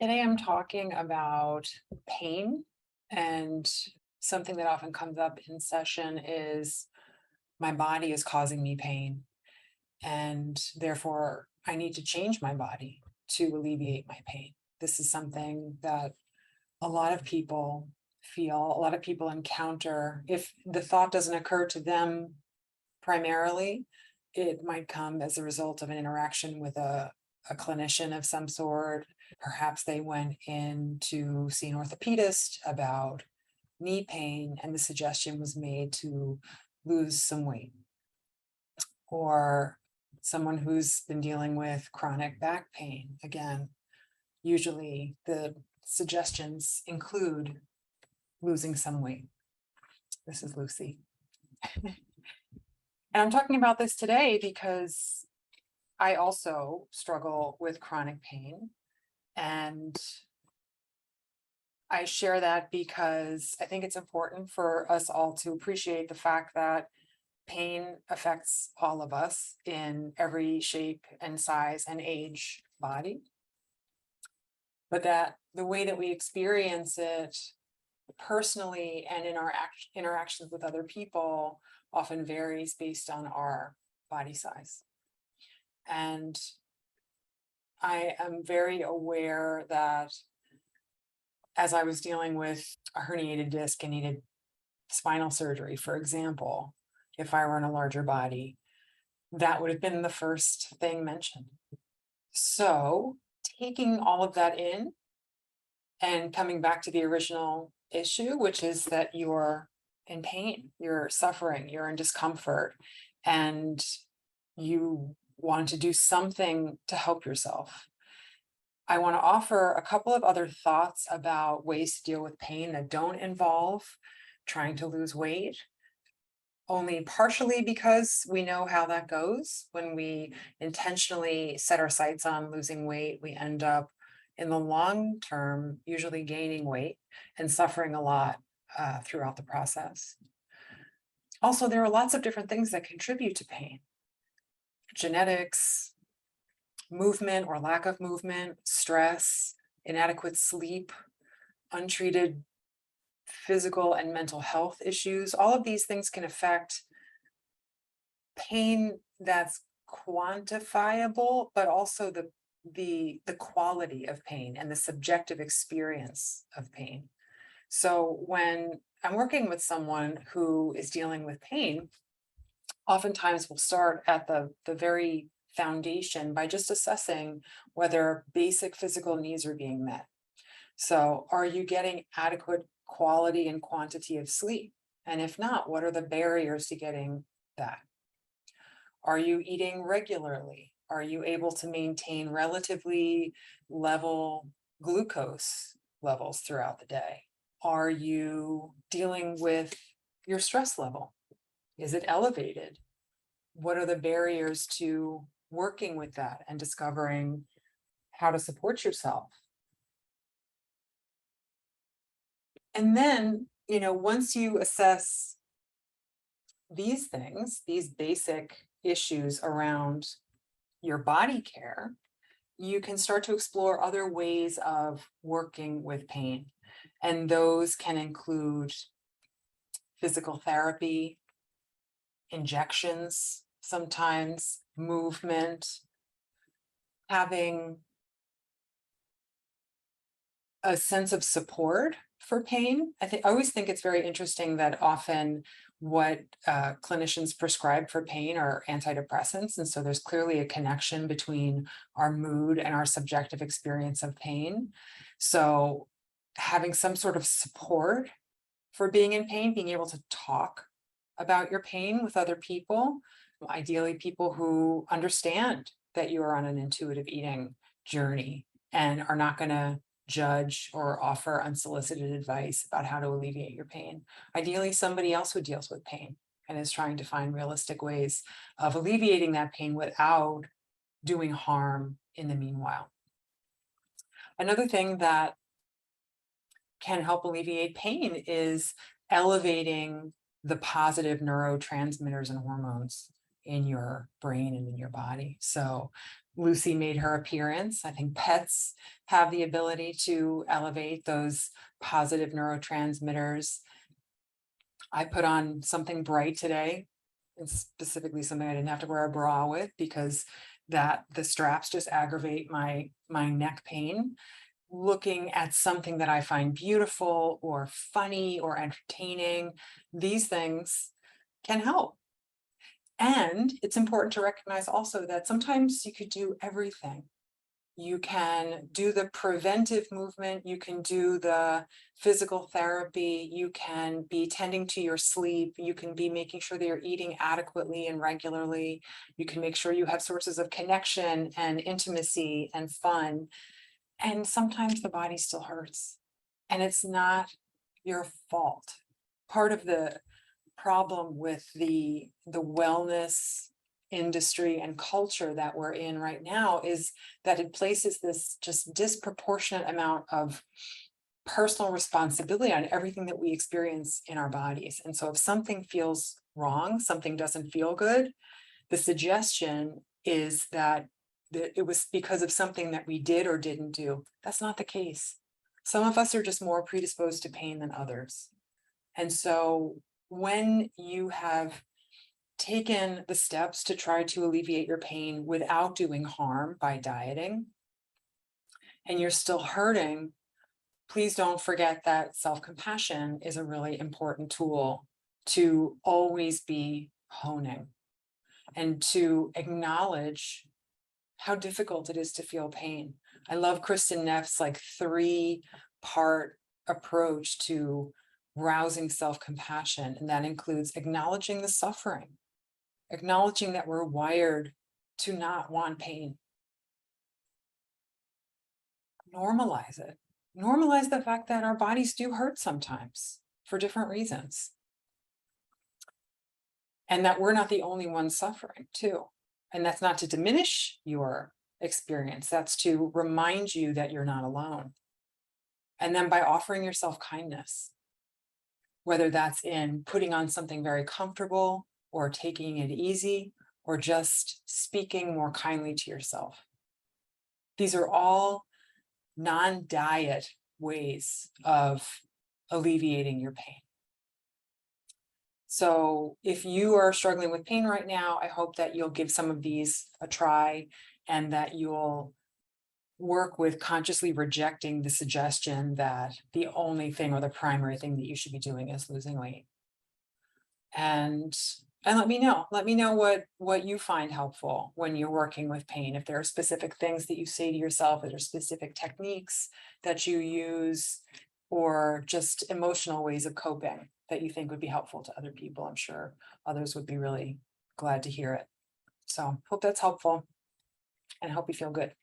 Today I'm talking about pain, and something that often comes up in session is my body is causing me pain, and therefore I need to change my body to alleviate my pain. This is something that a lot of people feel, a lot of people encounter. If the thought doesn't occur to them primarily, it might come as a result of an interaction with a clinician of some sort. Perhaps they went in to see an orthopedist about knee pain, and the suggestion was made to lose some weight, or someone who's been dealing with chronic back pain. Again, usually the suggestions include losing some weight. This is Lucy. And I'm talking about this today because I also struggle with chronic pain. And I share that because I think it's important for us all to appreciate the fact that pain affects all of us in every shape and size and age body, but that the way that we experience it personally and in our interactions with other people often varies based on our body size. And I am very aware that as I was dealing with a herniated disc and needed spinal surgery, for example, if I were in a larger body, that would have been the first thing mentioned. So, taking all of that in and coming back to the original issue, which is that you're in pain, you're suffering, you're in discomfort, and you want to do something to help yourself. I want to offer a couple of other thoughts about ways to deal with pain that don't involve trying to lose weight, only partially because we know how that goes. When we intentionally set our sights on losing weight, we end up in the long term usually gaining weight and suffering a lot throughout the process. Also, there are lots of different things that contribute to pain: genetics, movement or lack of movement, stress, inadequate sleep, untreated physical and mental health issues. All of these things can affect pain that's quantifiable, but also the quality of pain and the subjective experience of pain. So when I'm working with someone who is dealing with pain, oftentimes we'll start at the very foundation by just assessing whether basic physical needs are being met. So, are you getting adequate quality and quantity of sleep? And if not, what are the barriers to getting that? Are you eating regularly? Are you able to maintain relatively level glucose levels throughout the day? Are you dealing with your stress level? Is it elevated? What are the barriers to working with that and discovering how to support yourself? And then, once you assess these things, these basic issues around your body care, you can start to explore other ways of working with pain. And those can include physical therapy, injections, sometimes movement, having a sense of support for pain. I always think it's very interesting that often what clinicians prescribe for pain are antidepressants. And so there's clearly a connection between our mood and our subjective experience of pain. So having some sort of support for being in pain, being able to talk about your pain with other people, ideally people who understand that you are on an intuitive eating journey and are not going to judge or offer unsolicited advice about how to alleviate your pain. Ideally, somebody else who deals with pain and is trying to find realistic ways of alleviating that pain without doing harm in the meanwhile. Another thing that can help alleviate pain is elevating the positive neurotransmitters and hormones in your brain and in your body. So Lucy made her appearance. I think pets have the ability to elevate those positive neurotransmitters. I put on something bright today, and specifically something I didn't have to wear a bra with, because the straps just aggravate my neck pain. Looking at something that I find beautiful or funny or entertaining, these things can help. And it's important to recognize also that sometimes you could do everything. You can do the preventive movement, you can do the physical therapy, you can be tending to your sleep, you can be making sure that you're eating adequately and regularly, you can make sure you have sources of connection and intimacy and fun. And sometimes the body still hurts, and it's not your fault. Part of the problem with the wellness industry and culture that we're in right now is that it places this just disproportionate amount of personal responsibility on everything that we experience in our bodies. And so if something feels wrong, something doesn't feel good, the suggestion is that it was because of something that we did or didn't do. That's not the case. Some of us are just more predisposed to pain than others. And so when you have taken the steps to try to alleviate your pain without doing harm by dieting, and you're still hurting, please don't forget that self-compassion is a really important tool to always be honing, and to acknowledge how difficult it is to feel pain. I love Kristen Neff's like 3-part approach to rousing self-compassion, and that includes acknowledging the suffering, acknowledging that we're wired to not want pain. Normalize it. Normalize the fact that our bodies do hurt sometimes for different reasons, and that we're not the only ones suffering too. And that's not to diminish your experience, that's to remind you that you're not alone. And then by offering yourself kindness, whether that's in putting on something very comfortable or taking it easy or just speaking more kindly to yourself. These are all non-diet ways of alleviating your pain. So if you are struggling with pain right now, I hope that you'll give some of these a try, and that you'll work with consciously rejecting the suggestion that the only thing or the primary thing that you should be doing is losing weight. And let me know what you find helpful when you're working with pain. If there are specific things that you say to yourself, if there are specific techniques that you use, or just emotional ways of coping that you think would be helpful to other people. I'm sure others would be really glad to hear it. So hope that's helpful, and I hope you feel good.